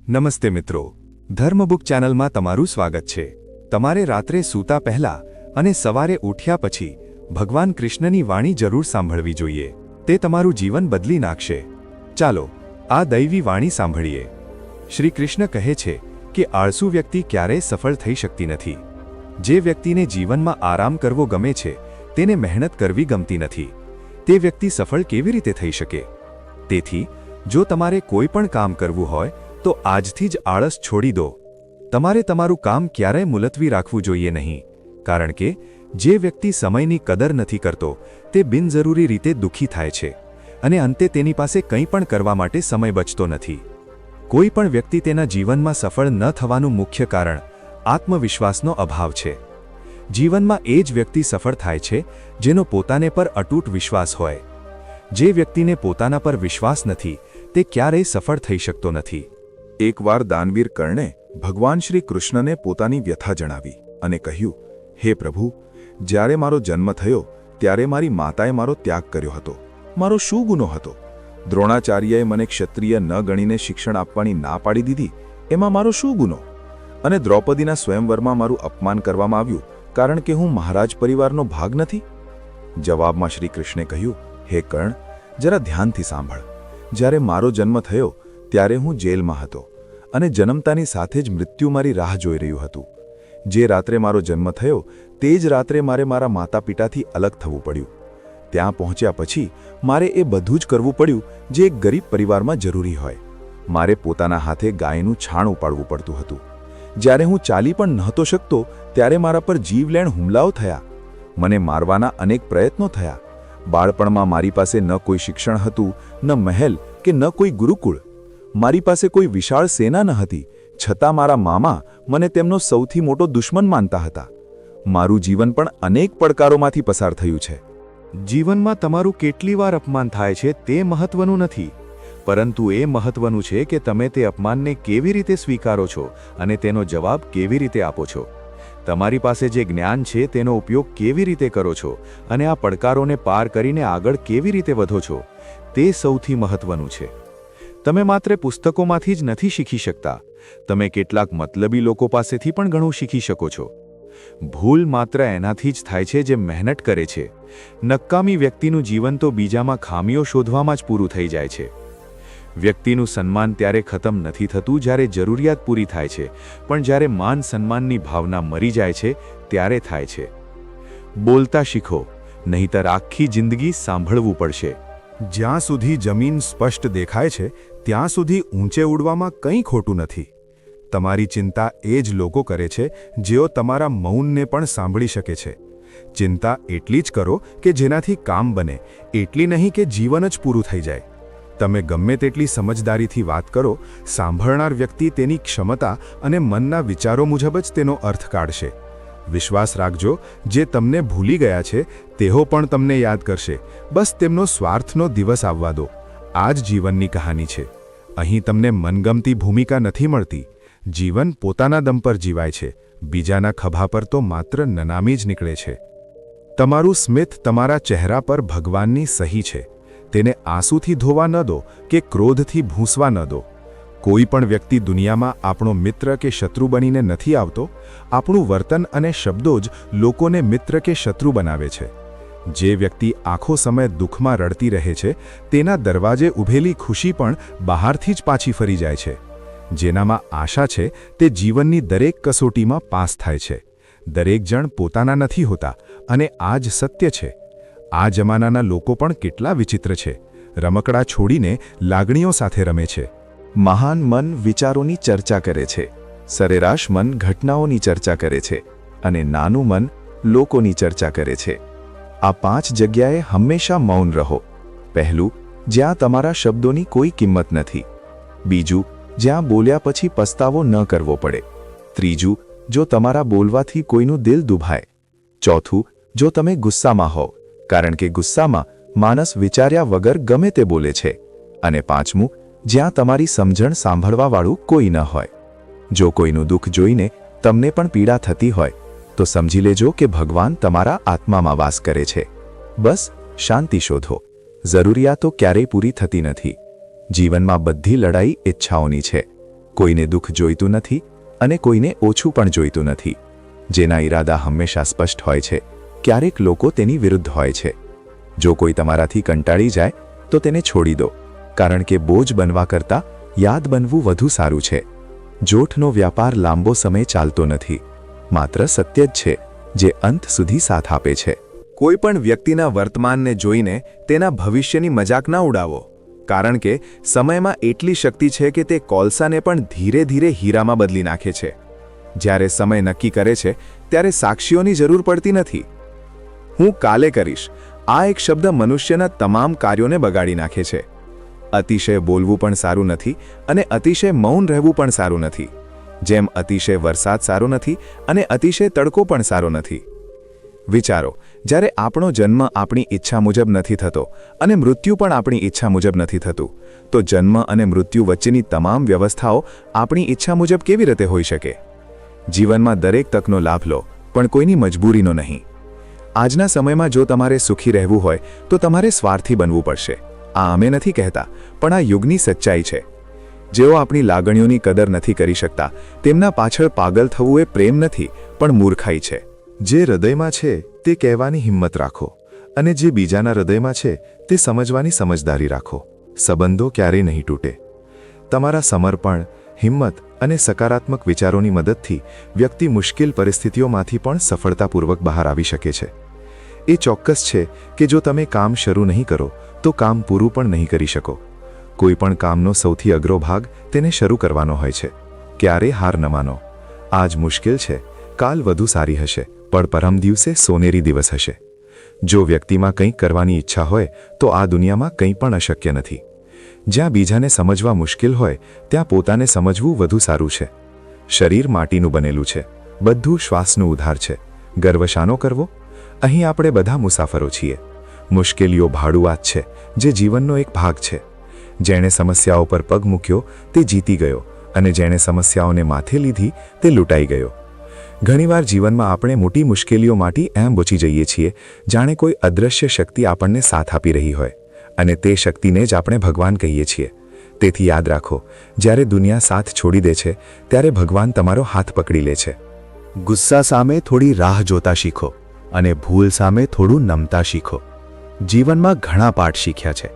નમસ્તે મિત્રો, ધર્મબુક ચેનલમાં તમારું સ્વાગત છે। તમારે રાત્રે સૂતા પહેલા અને સવારે ઉઠ્યા પછી ભગવાન કૃષ્ણની વાણી જરૂર સાંભળવી જોઈએ। તે તમારું જીવન બદલી નાખશે। ચાલો આ દૈવી વાણી સાંભળીએ। શ્રી કૃષ્ણ કહે છે કે આળસુ વ્યક્તિ ક્યારેય સફળ થઈ શકતી નથી। જે વ્યક્તિને જીવનમાં આરામ કરવો ગમે છે તેને મહેનત કરવી ગમતી નથી। તે વ્યક્તિ સફળ કેવી રીતે થઈ શકે? તેથી જો તમારે કોઈ પણ કામ કરવું હોય તો આજથી જ આળસ છોડી દો। તમારે તમારું કામ ક્યારેય મુલતવી રાખવું જોઈએ નહીં, કારણ કે જે વ્યક્તિ સમયની કદર નથી કરતો તે બિનજરૂરી રીતે દુઃખી થાય છે અને અંતે તેની પાસે કંઈ પણ કરવા માટે સમય બચતો નથી। કોઈ પણ વ્યક્તિ તેના જીવનમાં સફળ ન થવાનું મુખ્ય કારણ આત્મવિશ્વાસનો અભાવ છે। જીવનમાં એ જ વ્યક્તિ સફળ થાય છે જેનો પોતાને પર અતૂટ વિશ્વાસ હોય। જે વ્યક્તિને પોતાના પર વિશ્વાસ નથી તે ક્યારેય સફળ થઈ શકતો નથી। એકવાર દાનવીર કર્ણે ભગવાન શ્રી કૃષ્ણને પોતાની વ્યથા જણાવી અને કહ્યું, હે પ્રભુ, જ્યારે મારો જન્મ થયો ત્યારે મારી માતાએ મારો ત્યાગ કર્યો હતો। મારો શું ગુનો હતો? દ્રોણાચાર્યએ મને ક્ષત્રિય ન ગણીને શિક્ષણ આપવાની ના પાડી દીધી, એમાં મારો શું ગુનો? અને દ્રૌપદીના સ્વયંવરમાં મારું અપમાન કરવામાં આવ્યું કારણ કે હું મહારાજ પરિવારનો ભાગ નથી? જવાબમાં શ્રી કૃષ્ણે કહ્યું, હે કર્ણ, જરા ધ્યાનથી સાંભળ। જ્યારે મારો જન્મ થયો ત્યારે હું જેલમાં હતો અને જન્મતાની સાથે જ મૃત્યુ મારી રાહ જોઈ રહ્યું હતું। જે રાત્રે મારો જન્મ થયો તે જ રાત્રે મારે મારા માતા પિતાથી અલગ થવું પડ્યું। ત્યાં પહોંચ્યા પછી મારે એ બધું જ કરવું પડ્યું જે એક ગરીબ પરિવારમાં જરૂરી હોય। મારે પોતાના હાથે ગાયનું છાણ ઉપાડવું પડતું હતું। જ્યારે હું ચાલી પણ નહોતો શકતો ત્યારે મારા પર જીવલેણ હુમલાઓ થયા। મને મારવાના અનેક પ્રયત્નો થયા। બાળપણમાં મારી પાસે ન કોઈ શિક્ષણ હતું, ન મહેલ કે ન કોઈ ગુરુકુળ। મારી પાસે કોઈ વિશાળ સેના ન હતી, છતાં મારા મામા મને તેમનો સૌથી મોટો દુશ્મન માનતા હતા। મારું જીવન પણ અનેક પડકારોમાંથી પસાર થયું છે। જીવનમાં તમારું કેટલી વાર અપમાન થાય છે તે મહત્વનું નથી, પરંતુ એ મહત્વનું છે કે તમે તે અપમાનને કેવી રીતે સ્વીકારો છો અને તેનો જવાબ કેવી રીતે આપો છો। તમારી પાસે જે જ્ઞાન છે તેનો ઉપયોગ કેવી રીતે કરો છો અને આ પડકારોને પાર કરીને આગળ કેવી રીતે વધો છો, તે સૌથી મહત્વનું છે। તમે માત્ર પુસ્તકોમાંથી જ નથી શીખી શકતા, તમે કેટલાક મતલબી લોકો પાસેથી પણ ઘણું શીખી શકો છો। ભૂલ માત્ર એનાથી જ થાય છે જે મહેનત કરે છે। નકામી વ્યક્તિનું જીવન તો બીજામાં ખામીઓ શોધવામાં જ પૂરું થઈ જાય છે। વ્યક્તિનું સન્માન ત્યારે ખતમ નથી થતું જ્યારે જરૂરિયાત પૂરી થાય છે, પણ જ્યારે માન સન્માનની ભાવના મરી જાય છે ત્યારે થાય છે। બોલતા શીખો, નહીંતર આખી જિંદગી સાંભળવું પડશે। જ્યાં સુધી જમીન સ્પષ્ટ દેખાય છે ત્યાં સુધી ઊંચે ઉડવામાં કંઈ ખોટું નથી। તમારી ચિંતા એ જ લોકો કરે છે જેઓ તમારા મૌનને પણ સાંભળી શકે છે। ચિંતા એટલી જ કરો કે જેનાથી કામ બને, એટલી નહીં કે જીવન જ પૂરું થઈ જાય। તમે ગમે તેટલી સમજદારીથી વાત કરો, સાંભળનાર વ્યક્તિ તેની ક્ષમતા અને મનના વિચારો મુજબ જ તેનો અર્થ કાઢશે। વિશ્વાસ રાખજો, જે તમને ભૂલી ગયા છે તેઓ પણ તમને યાદ કરશે। બસ તેમનો સ્વાર્થનો દિવસ આવવા દો। આ જ જીવનની કહાની છે। અહીં તમને મનગમતી ભૂમિકા નથી મળતી। જીવન પોતાના દમ પર જીવાય છે, બીજાના ખભા પર તો માત્ર નનામી જ નીકળે છે। તમારું સ્મિત તમારા ચહેરા પર ભગવાનની સહી છે। તેને આંસુથી ધોવા ન દો કે ક્રોધથી ભૂંસવા ન દો। કોઈ પણ વ્યક્તિ દુનિયામાં આપણો મિત્ર કે શત્રુ બનીને નથી આવતો। આપણું વર્તન અને શબ્દો જ લોકોને મિત્ર કે શત્રુ બનાવે છે। જે વ્યક્તિ આખો સમય દુઃખમાં રડતી રહે છે તેના દરવાજે ઊભેલી ખુશી પણ બહારથી જ પાછી ફરી જાય છે। જેનામાં આશા છે તે જીવનની દરેક કસોટીમાં પાસ થાય છે। દરેક જણ પોતાના નથી હોતા અને આ જ સત્ય છે। આ જમાનાના લોકો પણ કેટલા વિચિત્ર છે। રમકડા છોડીને લાગણીઓ સાથે રમે છે। મહાન મન વિચારોની ચર્ચા કરે છે, સરેરાશ મન ઘટનાઓની ચર્ચા કરે છે અને નાનું મન લોકોની ચર્ચા કરે છે। આ 5 જગ્યાએ હંમેશા મૌન રહો। પહેલું, જ્યાં તમારા શબ્દોની કોઈ કિંમત નથી। બીજું, જ્યાં બોલ્યા પછી પસ્તાવો ન કરવો પડે। ત્રીજું, જો તમારા બોલવાથી કોઈનું દિલ દુભાય। ચોથું, જો તમે ગુસ્સામાં હોવ, કારણ કે ગુસ્સામાં માણસ વિચાર્યા વગર ગમે તે બોલે છે। અને પાંચમું, જ્યાં તમારી સમજણ સાંભળવાવાળું કોઈ ન હોય। જો કોઈનું દુઃખ જોઈને તમને પણ પીડા થતી હોય તો સમજી લેજો કે ભગવાન તમારા આત્મામાં વાસ કરે છે। બસ શાંતિ શોધો। જરૂરિયાતો ક્યારેય પૂરી થતી નથી। જીવનમાં બધી લડાઈ ઈચ્છાઓની છે। કોઈને દુઃખ જોઈતું નથી અને કોઈને ઓછું પણ જોઈતું નથી. જેના ઈરાદા હંમેશા સ્પષ્ટ હોય છે, ક્યારેક લોકો તેની વિરુદ્ધ હોય છે. જો કોઈ તમારાથી કંટાળી જાય તો તેને છોડી દો, કારણ કે બોજ બનવા કરતાં યાદ બનવું વધુ સારું છે. જોઠનો વ્યાપાર લાંબો સમય ચાલતો નથી, માત્ર સત્ય જ છે જે અંત સુધી સાથ આપે છે. કોઈ પણ વ્યક્તિના વર્તમાનને જોઈને તેના ભવિષ્યની મજાક ના ઉડાવો, કારણ કે સમયમાં એટલી શક્તિ છે કે તે કોલસાને પણ ધીરે ધીરે હીરામાં બદલી નાખે છે. જ્યારે સમય નક્કી કરે છે ત્યારે સાક્ષીઓની જરૂર પડતી નથી. હું કાલે કરીશ, આ એક શબ્દ મનુષ્યના તમામ કાર્યોને બગાડી નાખે છે. અતિશય બોલવું પણ સારું નથી અને અતિશય મૌન રહેવું પણ સારું નથી. જેમ અતિશય વરસાદ સારો નથી અને અતિશય તડકો પણ સારો નથી. વિચારો, જ્યારે આપણો જન્મ આપણી ઈચ્છા મુજબ નથી થતો અને મૃત્યુ પણ આપણી ઈચ્છા મુજબ નથી થતું, તો જન્મ અને મૃત્યુ વચ્ચેની તમામ વ્યવસ્થાઓ આપણી ઈચ્છા મુજબ કેવી રીતે હોઈ શકે? જીવનમાં દરેક તકનો લાભ લો, પણ કોઈની મજબૂરીનો નહીં. આજના સમયમાં જો તમારે સુખી રહેવું હોય તો તમારે સ્વાર્થી બનવું પડશે. આ અમે નથી કહેતા, પણ આ યુગની સચ્ચાઈ છે. જેઓ આપણી લાગણીઓની કદર નથી કરી શકતા, તેમના પાછળ પાગલ થવું એ પ્રેમ નથી, પણ મૂર્ખાઈ છે. જે હૃદયમાં છે તે કહેવાની હિંમત રાખો, અને જે બીજાના હૃદયમાં છે તે સમજવાની સમજદારી રાખો. સંબંધો ક્યારેય નહીં તૂટે. તમારા સમર્પણ, હિંમત અને સકારાત્મક વિચારોની મદદથી વ્યક્તિ મુશ્કેલ પરિસ્થિતિઓમાંથી પણ સફળતાપૂર્વક બહાર આવી શકે છે. એ ચોક્કસ છે કે જો તમે કામ શરૂ નહીં કરો તો કામ પૂરું પણ નહીં કરી શકો. કોઈ પણ કામનો સૌથી અઘરો ભાગ તેને શરૂ કરવાનો હોય છે. ક્યારે હાર ન માનો. આજ મુશ્કેલ છે, કાલ વધુ સારી હશે, પણ પરમ દિવસે સોનેરી દિવસ હશે. જો વ્યક્તિમાં કંઈક કરવાની ઈચ્છા હોય તો આ દુનિયામાં કંઈ પણ અશક્ય નથી. જ્યાં બીજાને સમજવા મુશ્કેલ હોય ત્યાં પોતાને સમજવું વધુ સારું છે. શરીર માટીનું બનેલું છે, બધું શ્વાસનું ઉધાર છે. ગર્વ શાનો કરવો? અહીં આપણે બધા મુસાફરો છીએ. મુશ્કેલીઓ ભાડુઆત છે જે જીવનનો એક ભાગ છે. જેણે સમસ્યાઓ પર પગ મૂક્યો તે જીતી ગયો, અને જેણે સમસ્યાઓને માથે લીધી તે લૂંટાઈ ગયો. ઘણીવાર જીવનમાં આપણે મોટી મુશ્કેલીઓમાંથી એમ બચી જઈએ છીએ જાણે કોઈ અદૃશ્ય શક્તિ આપણને સાથ આપી રહી હોય, અને તે શક્તિને જ આપણે ભગવાન કહીએ છીએ. તેથી યાદ રાખો, જ્યારે દુનિયા સાથ છોડી દે છે ત્યારે ભગવાન તમારો હાથ પકડી લે છે. ગુસ્સા સામે થોડી રાહ જોતા શીખો, અને ભૂલ સામે થોડું નમતા શીખો. જીવનમાં ઘણા પાઠ શીખ્યા છે.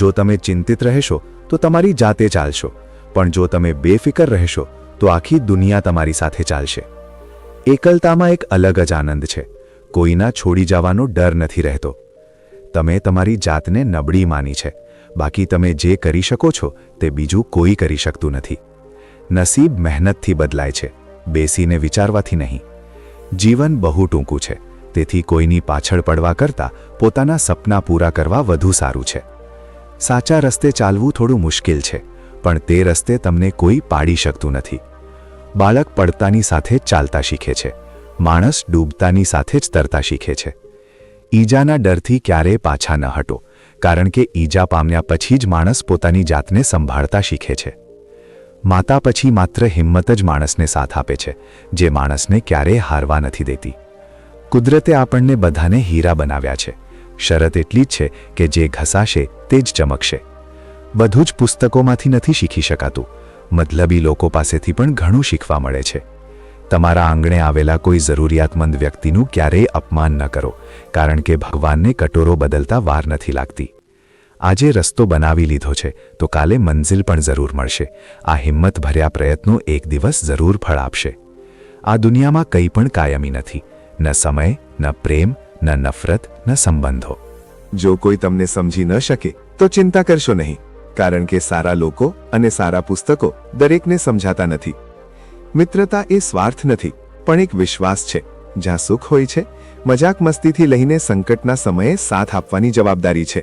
જો તમે ચિંતિત રહેશો તો તમારી જાતે ચાલશો, પણ જો તમે બેફિકર રહેશો તો આખી દુનિયા તમારી સાથે ચાલશે. એકલતામાં એક અલગ જ આનંદ છે. કોઈના છોડી જવાનો ડર નથી રહેતો. તમે તમારી જાતને નબળી માની છે, બાકી તમે જે કરી શકો છો તે બીજું કોઈ કરી શકતું નથી. નસીબ મહેનતથી બદલાય છે, બેસીને વિચારવાથી નહીં. જીવન બહુ ટૂંકું છે, તેથી કોઈની પાછળ પડવા કરતાં પોતાના સપના પૂરા કરવા વધુ સારું છે. સાચા રસ્તે ચાલવું થોડું મુશ્કેલ છે, પણ તે રસ્તે તમને કોઈ પાડી શકતું નથી. બાળક પડતાની સાથે જ ચાલતા શીખે છે, માણસ ડૂબતાની સાથે જ તરતા શીખે છે. ઈજાના ડરથી ક્યારેય પાછા ન હટો, કારણ કે ઈજા પામ્યા પછી જ માણસ પોતાની જાતને સંભાળતા શીખે છે. માતા પછી માત્ર હિંમત જ માણસને સાથ આપે છે, જે માણસને ક્યારેય હારવા નથી દેતી. કુદરતે આપણને બધાને હીરા બનાવ્યા છે. શરત એટલી જ છે કે જે ઘસાશે તે જ ચમકશે. બધું જ પુસ્તકોમાંથી નથી શીખી શકાતું. મતલબી લોકો પાસેથી પણ ઘણું શીખવા મળે છે. તમારા આંગણે આવેલા કોઈ જરૂરિયાતમંદ વ્યક્તિનું ક્યારેય અપમાન ન કરો, કારણ કે ભગવાનને કટોરો બદલતા વાર નથી લાગતી. આજે રસ્તો બનાવી લીધો છે તો કાલે મંઝિલ પણ જરૂર મળશે. આ હિંમત ભર્યા પ્રયત્નો એક દિવસ જરૂર ફળ આપશે. આ દુનિયામાં કંઈ પણ કાયમી નથી. ન સમય, ન પ્રેમ, ન નફરત, ન સંબંધો. જો કોઈ તમને સમજી ન શકે તો ચિંતા કરશો નહીં, કારણ કે સારા લોકો અને સારા પુસ્તકો દરેકને સમજાતા નથી. મિત્રતા એ સ્વાર્થ નથી, પણ એક વિશ્વાસ છે. જ્યાં સુખ હોય છે, મજાક મસ્તીથી લઈને સંકટના સમયે સાથ આપવાની જવાબદારી છે.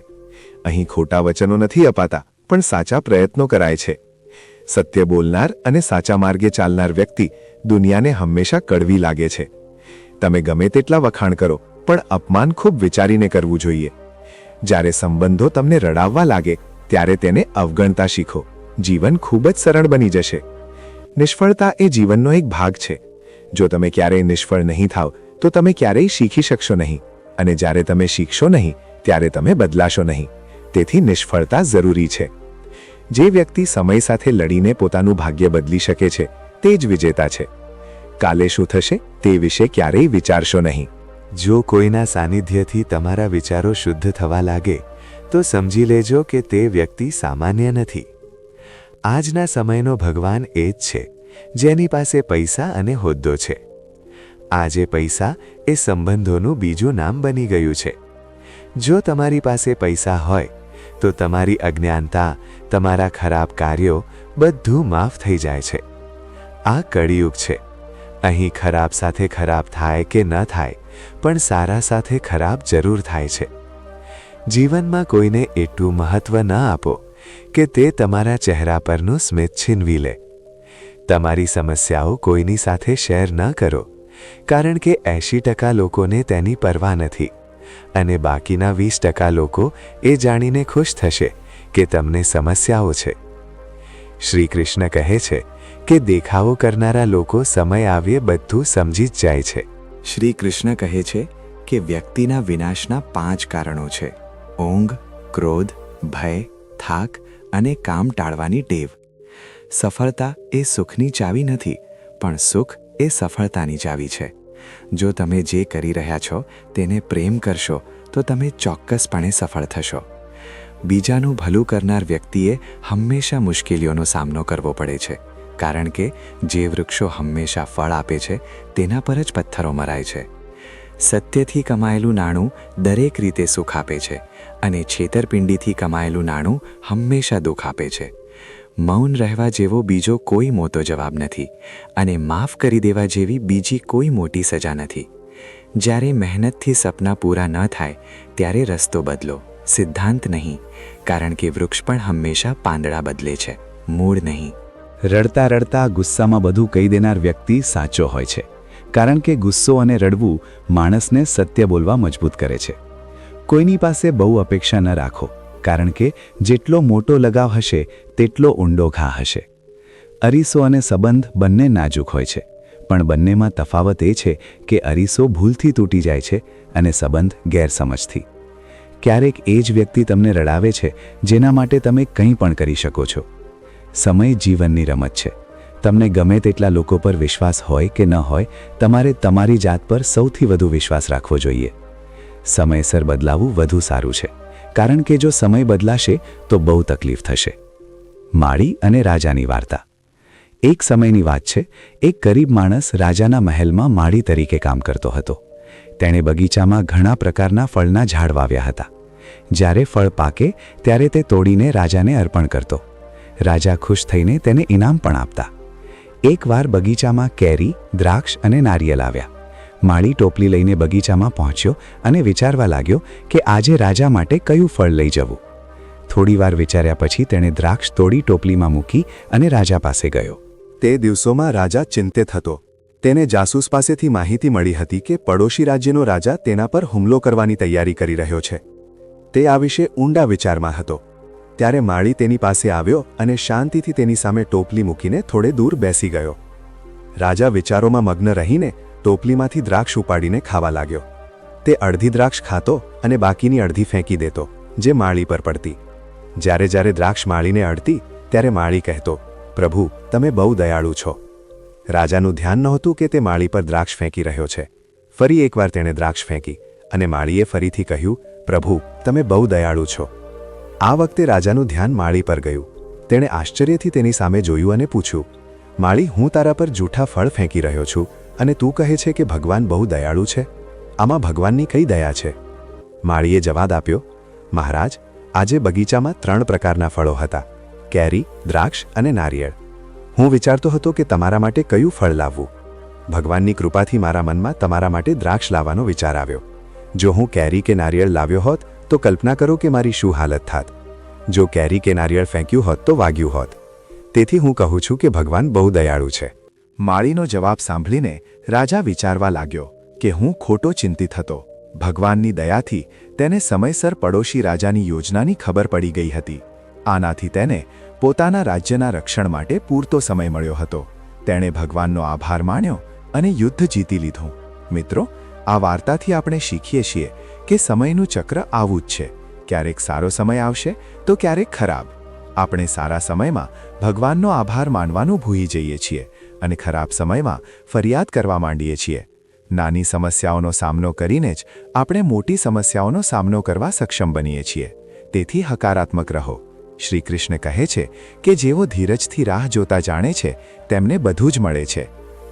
અહીં ખોટા વચનો નથી અપાતા, પણ સાચા પ્રયત્નો કરાય છે. સત્ય બોલનાર અને સાચા માર્ગે ચાલનાર વ્યક્તિ દુનિયાને હંમેશા કડવી લાગે છે. તમે ગમે તેટલા વખાણ કરો, પણ અપમાન ખૂબ વિચારીને કરવું જોઈએ. જ્યારે સંબંધો તમને રડાવવા લાગે ત્યારે તેને અવગણતા શીખો. જીવન ખૂબ જ સરળ બની જશે. નિષ્ફળતા એ જીવનનો એક ભાગ છે. જો તમે ક્યારેય નિષ્ફળ નહીં થાવ તો તમે ક્યારેય શીખી શકશો નહીં, અને જ્યારે તમે શીખશો નહીં ત્યારે તમે બદલાશો નહીં. તેથી નિષ્ફળતા જરૂરી છે. જે વ્યક્તિ સમય સાથે લડીને પોતાનું ભાગ્ય બદલી શકે છે તે જ વિજેતા છે. કાલે શું થશે તે વિશે ક્યારેય વિચારશો નહીં. જો કોઈના સાનિધ્યથી તમારા વિચારો શુદ્ધ થવા લાગે તો સમજી લેજો કે તે વ્યક્તિ સામાન્ય નથી. આજના સમયનો ભગવાન એ જ છે જેની પાસે પૈસા અને હોદ્દો છે. આજે પૈસા એ સંબંધોનું બીજું નામ બની ગયું છે. જો તમારી પાસે પૈસા હોય તો તમારી અજ્ઞાનતા, તમારા ખરાબ કાર્યો બધું માફ થઈ જાય છે. આ કળિયુગ છે. અહીં ખરાબ સાથે ખરાબ થાય કે ન થાય, પણ સારા સાથે ખરાબ જરૂર થાય છે. જીવનમાં કોઈને એટલું મહત્વ ન આપો કે તે તમારા ચહેરા પરનું સ્મિત છીનવી લે. તમારી સમસ્યાઓ કોઈની સાથે શેર ન કરો, કારણ કે 80% લોકોને તેની પરવા નથી અને બાકીના 20% લોકો એ જાણીને ખુશ થશે કે તમને સમસ્યાઓ છે. શ્રી કૃષ્ણ કહે છે કે દેખાવો કરનારા લોકો સમય આવ્યે બધું સમજી જ જાય છે. શ્રી કૃષ્ણ કહે છે કે વ્યક્તિના વિનાશના 5 કારણો છે: ઊંઘ, ક્રોધ, ભય, થાક અને કામ ટાળવાની ટેવ. સફળતા એ સુખની ચાવી નથી, પણ સુખ એ સફળતાની ચાવી છે. જો તમે જે કરી રહ્યા છો તેને પ્રેમ કરશો તો તમે ચોક્કસપણે સફળ થશો. બીજાનું ભલું કરનાર વ્યક્તિએ હંમેશા મુશ્કેલીઓનો સામનો કરવો પડે છે, કારણ કે જે વૃક્ષો હંમેશા ફળ આપે છે તેના પર જ પથ્થરો મરાય છે. સત્યથી કમાયેલું નાણું દરેક રીતે સુખ આપે છે અને છેતરપિંડીથી કમાયેલું નાણું હંમેશા દુઃખ આપે છે. મૌન રહેવા જેવો બીજો કોઈ મોટો જવાબ નથી અને માફ કરી દેવા જેવી બીજી કોઈ મોટી સજા નથી. જ્યારે મહેનતથી સપના પૂરા ન થાય ત્યારે રસ્તો બદલો, સિદ્ધાંત નહીં, કારણ કે વૃક્ષ પણ હંમેશા પાંદડા બદલે છે, મૂળ નહીં. રડતા રડતા ગુસ્સામાં બધું કહી દેનાર વ્યક્તિ સાચો હોય છે, કારણ કે ગુસ્સો અને રડવું માણસને સત્ય બોલવા મજબૂત કરે છે. કોઈની પાસે બહુ અપેક્ષા ન રાખો, કારણ કે જેટલો મોટો લગાવ હશે તેટલો ઊંડો ઘા હશે. અરીસો અને સંબંધ બંને નાજુક હોય છે, પણ બંનેમાં તફાવત એ છે કે અરીસો ભૂલથી તૂટી જાય છે અને સંબંધ ગેરસમજથી. ક્યારેક એ જ વ્યક્તિ તમને રડાવે છે જેના માટે તમે કંઈ પણ કરી શકો છો. સમય જીવનની રમત છે. તમને ગમે તેટલા લોકો પર વિશ્વાસ હોય કે ન હોય, તમારે તમારી જાત પર સૌથી વધુ વિશ્વાસ રાખવો જોઈએ. સમયસર બદલાવું વધુ સારું છે, કારણ કે જો સમય બદલાશે તો બહુ તકલીફ થશે. માળી અને રાજાની વાર્તા. એક સમયની વાત છે. એક ગરીબ માણસ રાજાના મહેલમાં માળી તરીકે કામ કરતો હતો. તેણે બગીચામાં ઘણા પ્રકારના ફળના ઝાડ વાવ્યા હતા. જ્યારે ફળ પાકે ત્યારે તે તોડીને રાજાને અર્પણ કરતો. રાજા ખુશ થઈને તેને ઇનામ પણ આપતા. એકવાર બગીચામાં કેરી, દ્રાક્ષ અને નારિયેળ આવ્યા. માળી ટોપલી લઈને બગીચામાં પહોંચ્યો અને વિચારવા લાગ્યો કે આજે રાજા માટે કયું ફળ લઈ જવું. થોડીવાર વિચાર્યા પછી તેણે દ્રાક્ષ તોડી ટોપલીમાં મૂકી અને રાજા પાસે ગયો. તે દિવસોમાં રાજા ચિંતિત હતો. તેને જાસૂસ પાસેથી માહિતી મળી હતી કે પડોશી રાજ્યનો રાજા તેના પર હુમલો કરવાની તૈયારી કરી રહ્યો છે. તે આ વિશે ઊંડા વિચારમાં હતો. ત્યારે માળી તેની પાસે આવ્યો અને શાંતિથી તેની સામે ટોપલી મૂકીને થોડે દૂર બેસી ગયો. રાજા વિચારોમાં મગ્ન રહીને ટોપલીમાંથી દ્રાક્ષ ઉપાડીને ખાવા લાગ્યો. તે અડધી દ્રાક્ષ ખાતો અને બાકીની અડધી ફેંકી દેતો, જે માળી પર પડતી. જ્યારે જ્યારે દ્રાક્ષ માળીને અડતી ત્યારે માળી કહેતો, પ્રભુ, તમે બહુ દયાળુ છો. રાજાનું ધ્યાન નહોતું કે તે માળી પર દ્રાક્ષ ફેંકી રહ્યો છે. ફરી એકવાર તેણે દ્રાક્ષ ફેંકી અને માળીએ ફરીથી કહ્યું, પ્રભુ, તમે બહુ દયાળુ છો. આ વખતે રાજાનું ધ્યાન માળી પર ગયું. તેણે આશ્ચર્યથી તેની સામે જોયું અને પૂછ્યું, માળી, હું તારા પર જૂઠા ફળ ફેંકી રહ્યો છું અને તું કહે છે કે ભગવાન બહુ દયાળુ છે. આમાં ભગવાનની કઈ દયા છે? માળીએ જવાબ આપ્યો, મહારાજ, આજે બગીચામાં 3 પ્રકારના ફળો હતા: કેરી, દ્રાક્ષ અને નારિયેળ. હું વિચારતો હતો કે તમારા માટે કયું ફળ લાવવું. ભગવાનની કૃપાથી મારા મનમાં તમારા માટે દ્રાક્ષ લાવવાનો વિચાર આવ્યો. જો હું કેરી કે નારિયેળ લાવ્યો હોત તો કલ્પના કરો કે મારી શું હાલત થાત. જો કેરી કે નારિયેળ ફેંક્યું હોત તો વાગ્યું હોત. તેથી હું કહું છું કે ભગવાન બહુ દયાળુ છે. માળીનો જવાબ સાંભળીને રાજા વિચારવા લાગ્યો કે હું ખોટો ચિંતિત હતો. ભગવાનની દયાથી તેને સમયસર પડોશી રાજાની યોજનાની ખબર પડી ગઈ હતી. આનાથી તેને પોતાના રાજ્યના રક્ષણ માટે પૂરતો સમય મળ્યો હતો. તેણે ભગવાનનો આભાર માન્યો અને યુદ્ધ જીતી લીધું. મિત્રો, આ વાર્તાથી આપણે શીખીએ છીએ કે સમયનું ચક્ર આવું જ છે. ક્યારેક સારો સમય આવશે તો ક્યારેક ખરાબ. આપણે સારા સમયમાં ભગવાનનો આભાર માનવાનું ભૂલી જઈએ છીએ અને ખરાબ સમયમાં ફરિયાદ કરવા માંડીએ છીએ. નાની સમસ્યાઓનો સામનો કરીને જ આપણે મોટી સમસ્યાઓનો સામનો કરવા સક્ષમ બનીએ છીએ. તેથી હકારાત્મક રહો. શ્રી કૃષ્ણ કહે છે કે જેઓ ધીરજથી રાહ જોતા જાણે છે તેમને બધું જ મળે છે.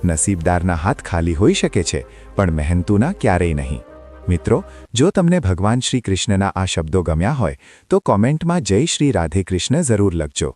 નસીબદારના હાથ ખાલી હોઈ શકે છે, પણ મહેનતુના ક્યારેય નહીં. મિત્રો, જો તમને ભગવાન શ્રી કૃષ્ણના આ શબ્દો ગમ્યા હોય તો કોમેન્ટમાં જય શ્રી રાધે કૃષ્ણ જરૂર લખજો.